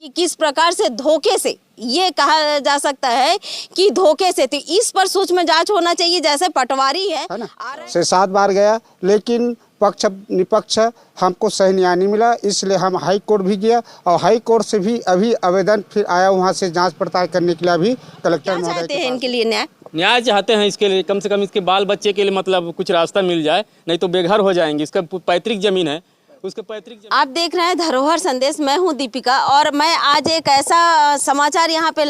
कि किस प्रकार से धोखे से, ये कहा जा सकता है कि धोखे से, तो इस पर सूक्ष्म जांच होना चाहिए। जैसे पटवारी है ना, 6-7 बार गया लेकिन पक्ष निपक्ष हमको सही न्याय नहीं मिला, इसलिए हम हाई कोर्ट भी गया और हाई कोर्ट से भी अभी आवेदन फिर आया, वहाँ से जांच पड़ताल करने के लिए अभी कलेक्टर महोदय चाहते हैं इनके लिए न्याय चाहते हैं। इसके लिए कम से कम इसके बाल बच्चे के लिए मतलब कुछ रास्ता मिल जाए, नहीं तो बेघर हो जाएंगे। इसका पैतृक जमीन है, उसके पैतृक जमीन। आप देख रहे हैं धरोहर संदेश, मैं हूं दीपिका और मैं आज एक ऐसा समाचार यहाँ पे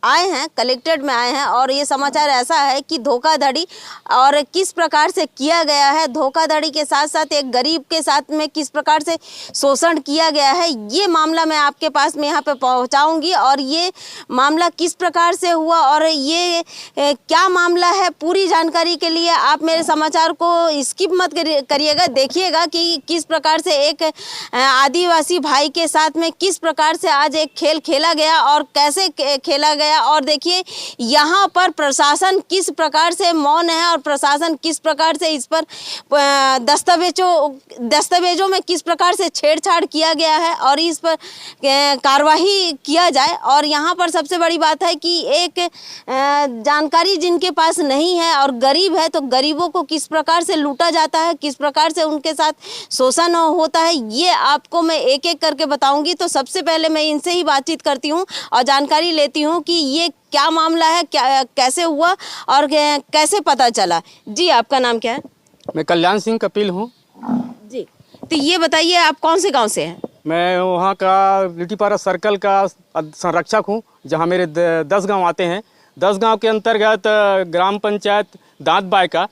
आए हैं, कलेक्ट्रेट में आए हैं और ये समाचार ऐसा है कि धोखाधड़ी और किस प्रकार से किया गया है, धोखाधड़ी के साथ साथ एक गरीब के साथ में किस प्रकार से शोषण किया गया है, ये मामला मैं आपके पास में यहाँ पे पहुँचाऊँगी। और ये मामला किस प्रकार से हुआ और ये क्या मामला है, पूरी जानकारी के लिए आप मेरे समाचार को स्किप मत करिएगा, देखिएगा कि किस प्रकार से एक आदिवासी भाई के साथ में किस प्रकार से आज एक खेल खेला गया और कैसे खेला गया। और देखिए यहाँ पर प्रशासन किस प्रकार से मौन है और प्रशासन किस प्रकार से इस पर दस्तावेजों में किस प्रकार से छेड़छाड़ किया गया है और इस पर कार्रवाई किया जाए। और यहाँ पर सबसे बड़ी बात है कि एक जानकारी जिनके पास नहीं है और गरीब है, तो गरीबों को किस प्रकार से लूटा जाता है, किस प्रकार से उनके साथ शोषण होता है, ये आपको मैं एक एक करके बताऊंगी। तो सबसे पहले मैं इनसे ही बातचीत करती हूँ और जानकारी लेती हूँ कि ये क्या मामला है, क्या कैसे हुआ और कैसे पता चला। जी आपका नाम क्या है? मैं कल्याण सिंह कपिल हूँ जी। तो ये बताइए आप कौन से गांव से हैं? मैं वहाँ का लिट्टीपारा सर्कल का संरक्षक हूँ, जहाँ मेरे 10 गांव आते हैं। 10 गांव के अंतर्गत ग्राम पंचायत दांतबाई का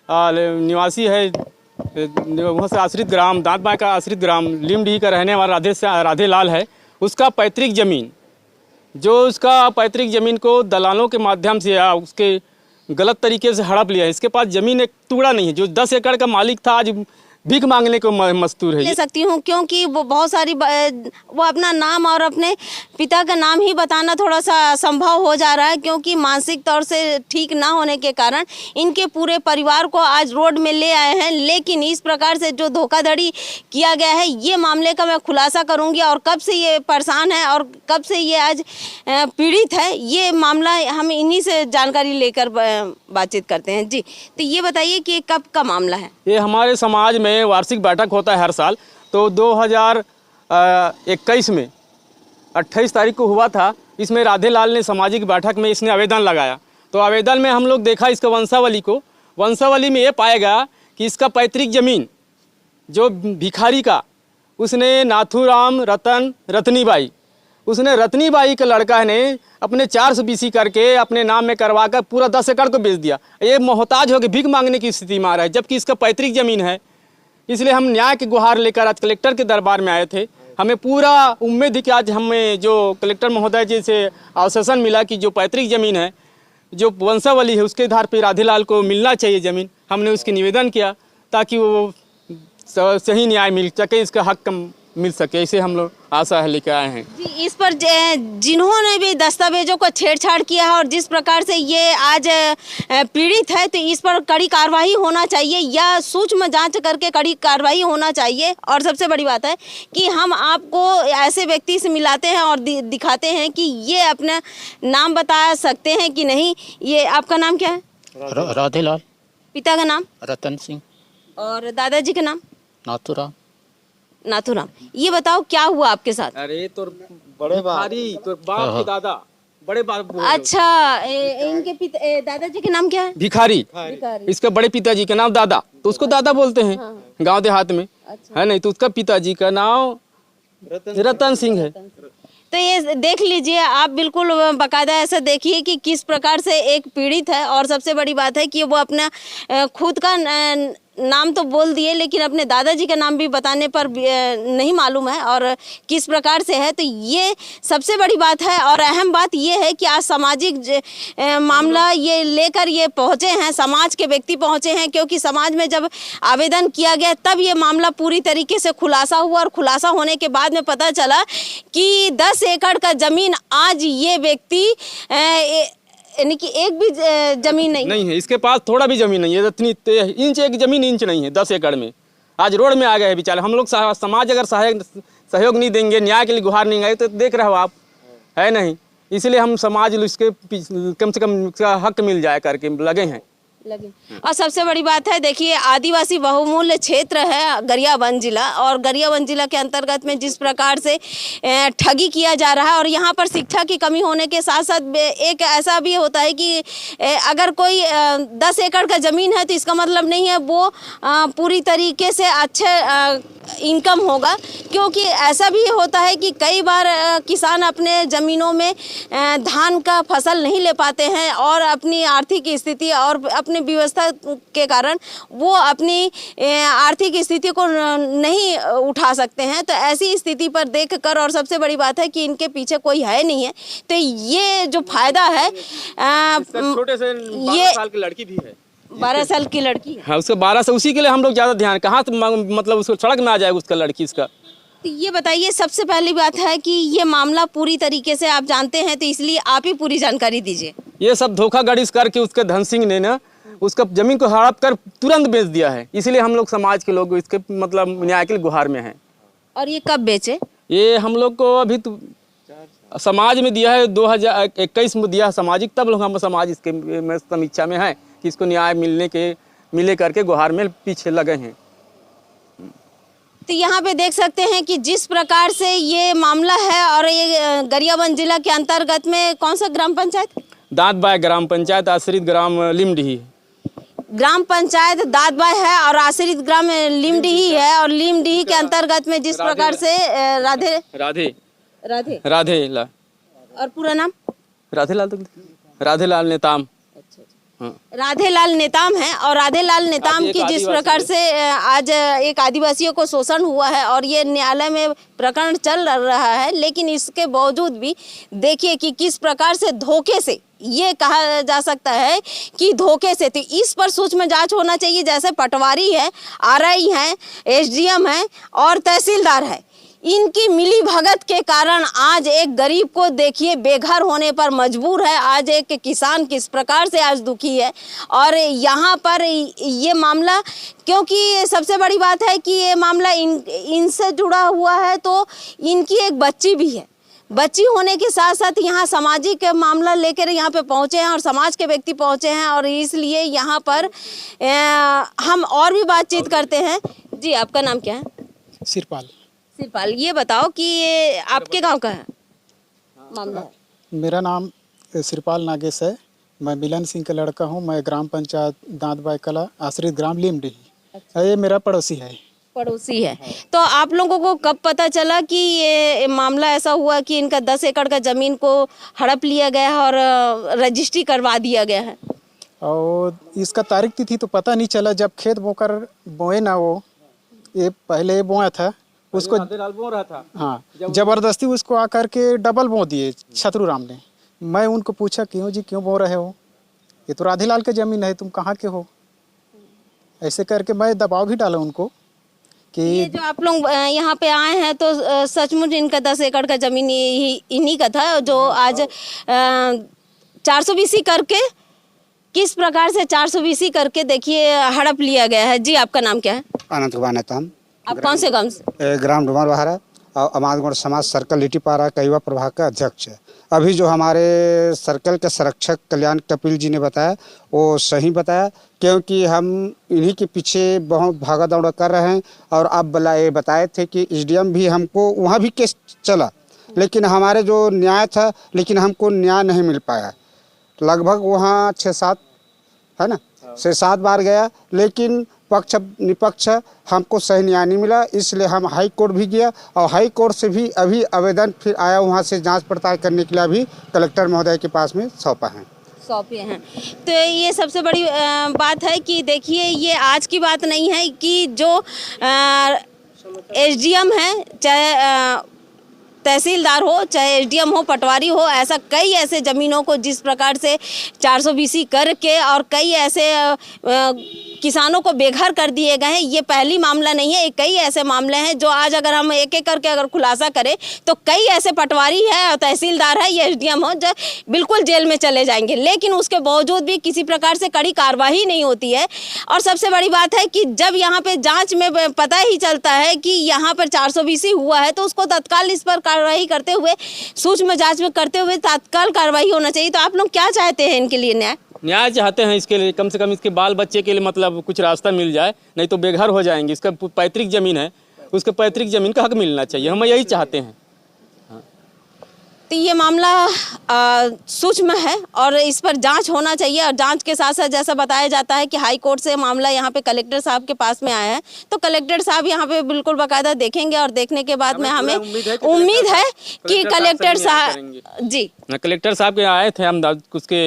निवासी है, वहाँ से आश्रित ग्राम दांतबाई का आश्रित ग्राम लीमडीह का रहने वाला राधे लाल है। उसका पैतृक जमीन, जो उसका पैतृक ज़मीन को दलालों के माध्यम से या उसके गलत तरीके से हड़प लिया है। इसके पास ज़मीन एक टुकड़ा नहीं है, जो 10 एकड़ का मालिक था आज भीख मांगने को मजबूर है। ले सकती हूँ क्योंकि वो बहुत सारी वो अपना नाम और अपने पिता का नाम ही बताना थोड़ा सा असंभव हो जा रहा है, क्योंकि मानसिक तौर से ठीक ना होने के कारण इनके पूरे परिवार को आज रोड में ले आए हैं। लेकिन इस प्रकार से जो धोखाधड़ी किया गया है, ये मामले का मैं खुलासा करूँगी और कब से ये परेशान है और कब से ये आज पीड़ित है, ये मामला हम इन्हीं से जानकारी लेकर बातचीत करते हैं। जी, तो ये बताइए कि कब का मामला है? ये हमारे समाज में वार्षिक बैठक होता है हर साल, तो 2021 में 28 तारीख को हुआ था। इसमें राधे लाल ने सामाजिक बैठक में इसने आवेदन लगाया। तो आवेदन में हम लोग देखा इसका वंशावली में ये पाया गया कि इसका पैतृक जमीन जो भिखारी का, उसने नाथूराम रतनीबाई, उसने रतनीबाई के लड़का ने अपने 400 BC करके अपने नाम में करवा कर पूरा 10 एकड़ को बेच दिया। ये मोहताज होकर भीख मांगने की स्थिति में आ रहा है, जबकि इसका पैतृक जमीन है। इसलिए हम न्याय की गुहार लेकर आज कलेक्टर के दरबार में आए थे। हमें पूरा उम्मीद है कि आज हमें जो कलेक्टर महोदय जी से आश्वासन मिला कि जो पैतृक ज़मीन है, जो वंशावली है, उसके आधार पर राधे लाल को मिलना चाहिए ज़मीन। हमने उसकी निवेदन किया ताकि वो सही न्याय मिल सके, इसका हक मिल सके। इसे हम लोग आशा है लेकर आए हैं। जी, इस पर जिन्होंने भी दस्तावेजों को छेड़छाड़ किया है और जिस प्रकार से ये आज पीड़ित है, तो इस पर कड़ी कार्रवाई होना चाहिए या सूक्ष्म जांच करके कड़ी कार्रवाई होना चाहिए। और सबसे बड़ी बात है कि हम आपको ऐसे व्यक्ति से मिलाते हैं और दिखाते हैं कि ये अपना नाम बता सकते हैं कि नहीं। ये आपका नाम क्या है? राधे लाल। पिता का नाम? रतन सिंह। और दादाजी का नाम? नाथूराम। ये बताओ क्या हुआ आपके साथ? अरे तो बड़े भारी तो बाप के दादा, बड़े बाप। अच्छा, इनके दादाजी के नाम क्या है? भिखारी। इसके बड़े पिताजी का नाम दादा, तो उसको दादा बोलते हैं गांव देहात में। अच्छा। है नहीं, तो उसका पिताजी का नाम रतन सिंह है। तो ये देख लीजिए आप, बिल्कुल बाकायदा ऐसा देखिए कि किस प्रकार से एक पीड़ित है। और सबसे बड़ी बात है कि वो अपना खुद का नाम तो बोल दिए, लेकिन अपने दादाजी का नाम भी बताने पर नहीं मालूम है और किस प्रकार से है। तो ये सबसे बड़ी बात है। और अहम बात ये है कि आज सामाजिक मामला ये लेकर ये पहुँचे हैं, समाज के व्यक्ति पहुँचे हैं, क्योंकि समाज में जब आवेदन किया गया तब ये मामला पूरी तरीके से खुलासा हुआ। और खुलासा होने के बाद में पता चला कि 10 एकड़ का ज़मीन आज ये व्यक्ति यानी कि एक भी जमीन नहीं है इसके पास, थोड़ा भी जमीन नहीं है। इतनी इंच एक जमीन इंच नहीं है 10 एकड़ में। आज रोड में आ गए हैं बेचारे। हम लोग समाज अगर सहयोग नहीं देंगे, न्याय के लिए गुहार नहीं गाएंगे, तो देख रहे हो आप, है नहीं। इसलिए हम समाज इसके कम से कम इसका हक मिल जाए करके लगे हैं। और सबसे बड़ी बात है, देखिए आदिवासी बहुमूल्य क्षेत्र है गरियाबंद जिला, और गरियाबंद जिला के अंतर्गत में जिस प्रकार से ठगी किया जा रहा है, और यहाँ पर शिक्षा की कमी होने के साथ साथ एक ऐसा भी होता है कि अगर कोई 10 एकड़ का ज़मीन है तो इसका मतलब नहीं है वो पूरी तरीके से अच्छे इनकम होगा, क्योंकि ऐसा भी होता है कि कई बार किसान अपने ज़मीनों में धान का फसल नहीं ले पाते हैं, और अपनी आर्थिक स्थिति और अपनी व्यवस्था के कारण वो अपनी आर्थिक स्थिति को नहीं उठा सकते हैं। तो ऐसी स्थिति पर देखकर, और सबसे बड़ी बात है कि इनके पीछे कोई है नहीं है, तो ये जो फायदा है छोटे से 12 साल की लड़की भी है, 12 साल की लड़की है। हाँ, उसका 12 से उसी के लिए हम लोग ज़्यादा ध्यान, कहाँ से मतलब उसको सड़क में आ जाएगा उसका लड़की इसका। तो ये बताइए, सबसे पहली बात है कि ये मामला पूरी तरीके से आप जानते हैं, तो इसलिए आप ही पूरी जानकारी दीजिए। ये सब धोखाधड़ी करके उसके धन सिंह ने ना उसका जमीन को हड़प कर तुरंत बेच दिया है, इसलिए हम लोग समाज के लोग इसके मतलब न्याय के लिए गुहार में हैं। और ये कब बेचे? ये हम लोग को अभी तो समाज में दिया है, 2021 में दिया है सामाजिक, तब लोग हम समाज इसके में समीक्षा में है कि इसको न्याय मिले करके गुहार में पीछे लगे हैं। तो यहाँ पे देख सकते हैं कि जिस प्रकार से ये मामला है, और ये गरियाबंद जिला के अंतर्गत में कौन सा ग्राम पंचायत? दांतबाई ग्राम पंचायत, आश्रित ग्राम लिमडीही। ग्राम पंचायत दांतबाई है और आश्रित ग्राम लिमडीही है, और लिमडीही के अंतर्गत में जिस प्रकार से राधे राधे राधे राधे लाल, और पूरा नाम राधेलाल नेताम। राधेलाल नेताम है, और राधेलाल नेताम की जिस प्रकार से आज एक आदिवासियों को शोषण हुआ है, और ये न्यायालय में प्रकरण चल रहा है, लेकिन इसके बावजूद भी देखिए कि किस प्रकार से धोखे से, ये कहा जा सकता है कि धोखे से, तो इस पर सूक्ष्म जांच होना चाहिए। जैसे पटवारी है, आरआई है, एसडीएम है और तहसीलदार है, इनकी मिली भगत के कारण आज एक गरीब को देखिए बेघर होने पर मजबूर है, आज एक किसान किस प्रकार से आज दुखी है। और यहाँ पर ये मामला, क्योंकि सबसे बड़ी बात है कि ये मामला इनसे जुड़ा हुआ है, तो इनकी एक बच्ची भी है, बच्ची होने के साथ साथ यहाँ सामाजिक मामला लेकर यहाँ पे पहुँचे हैं, और समाज के व्यक्ति पहुँचे हैं, और इसलिए यहाँ पर हम और भी बातचीत करते हैं। जी, आपका नाम क्या है? सिरपाल। सिरपाल, ये बताओ कि ये आपके गांव का है मामला? मेरा नाम सिरपाल नागेश है, मैं मिलन सिंह का लड़का हूँ। मैं ग्राम पंचायत दांतबाई कला, आश्रित ग्राम लिमडीही। ये मेरा पड़ोसी है। पड़ोसी है। तो आप लोगों को कब पता चला कि ये मामला ऐसा हुआ कि इनका 10 एकड़ का ज़मीन को हड़प लिया गया है और रजिस्ट्री करवा दिया गया है? और इसका तारीख तिथि तो पता नहीं चला, जब खेत बोकर बोए ना, वो ये पहले बोया था उसको, बो रहा था, हाँ, जबरदस्ती उसको आकर के डबल बो दिए छतरूराम ने। मैं उनको पूछा, क्यों जी, क्यों बो रहे हो? ये तो राधेलाल की ज़मीन है, तुम कहाँ के हो? ऐसे करके मैं दबाव भी डाला उनको कि ये जो आप लोग यहाँ पे आए हैं, तो सचमुच इनका 10 एकड़ का ज़मीन इन्हीं का था, जो आज 420 करके, किस प्रकार से 420 करके देखिए हड़प लिया गया है। जी, आपका नाम क्या है? अनंत कुमार नेताम। आप कौन से गांव से? ग्राम डुमर बहारा और अमादगढ़ समाज सर्कल लिटीपारा कैवा प्रभाग का अध्यक्ष है। अभी जो हमारे सर्कल के संरक्षक कल्याण कपिल जी ने बताया वो सही बताया, क्योंकि हम इन्हीं के पीछे बहुत भागा दौड़ा कर रहे हैं। और आप ये बताए थे कि एसडीएम भी हमको, वहाँ भी केस चला, लेकिन हमारे जो न्याय था, लेकिन हमको न्याय नहीं मिल पाया। लगभग वहाँ 6-7 है ना, 6-7 बार गया, लेकिन पक्ष निपक्ष हमको सही न्याय नहीं मिला। इसलिए हम हाई कोर्ट भी गया, और हाई कोर्ट से भी अभी आवेदन फिर आया, वहाँ से जांच पड़ताल करने के लिए अभी कलेक्टर महोदय के पास में सौंपे हैं। तो ये सबसे बड़ी बात है कि देखिए, ये आज की बात नहीं है कि जो एसडीएम है, चाहे तहसीलदार हो, चाहे एसडीएम हो, पटवारी हो, ऐसा कई ऐसे ज़मीनों को जिस प्रकार से 420 करके, और कई ऐसे किसानों को बेघर कर दिए गए हैं। ये पहली मामला नहीं है, कई ऐसे मामले हैं जो आज अगर हम एक एक करके अगर खुलासा करें तो कई ऐसे पटवारी है और तहसीलदार है या एसडीएम हो जो बिल्कुल जेल में चले जाएंगे, लेकिन उसके बावजूद भी किसी प्रकार से कड़ी कार्रवाई नहीं होती है। और सबसे बड़ी बात है कि जब यहाँ पे जांच में पता ही चलता है कि यहाँ पर 420 हुआ है तो उसको तत्काल इस पर कार्रवाई करते हुए, सूक्ष्म जांच में करते हुए तत्काल कार्रवाई होना चाहिए। तो आप लोग क्या चाहते हैं इनके लिए न्याय चाहते हैं इसके लिए, कम से कम इसके बाल बच्चे के लिए मतलब कुछ रास्ता मिल जाए, नहीं तो बेघर हो जाएंगे। इसका पैतृक जमीन है, उसके पैतृक जमीन का हक मिलना चाहिए, हम यही चाहते हैं। तो ये मामला सूक्ष्म है और इस पर जांच होना चाहिए। और जांच के साथ साथ जैसा बताया जाता है कि हाई कोर्ट से मामला यहाँ पे कलेक्टर साहब के पास में आया है, तो कलेक्टर साहब यहाँ पे बिल्कुल बाकायदा देखेंगे और देखने के बाद में हमें उम्मीद है कि कलेक्टर साहब जी कलेक्टर साहब के आए थे हम उसके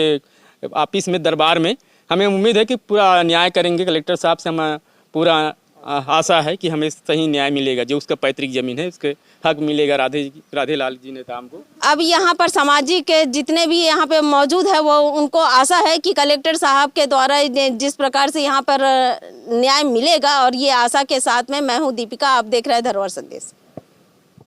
ऑफिस में, दरबार में। हमें उम्मीद है कि पूरा न्याय करेंगे। कलेक्टर साहब से हम पूरा आशा है कि हमें सही न्याय मिलेगा, जो उसका पैतृक जमीन है उसके हक मिलेगा राधे लाल जी नेता हमको। अब यहाँ पर सामाजिक जितने भी यहाँ पे मौजूद है वो उनको आशा है कि कलेक्टर साहब के द्वारा जिस प्रकार से यहाँ पर न्याय मिलेगा, और ये आशा के साथ में मैं हूँ दीपिका, आप देख रहे हैं धरोहर संदेश।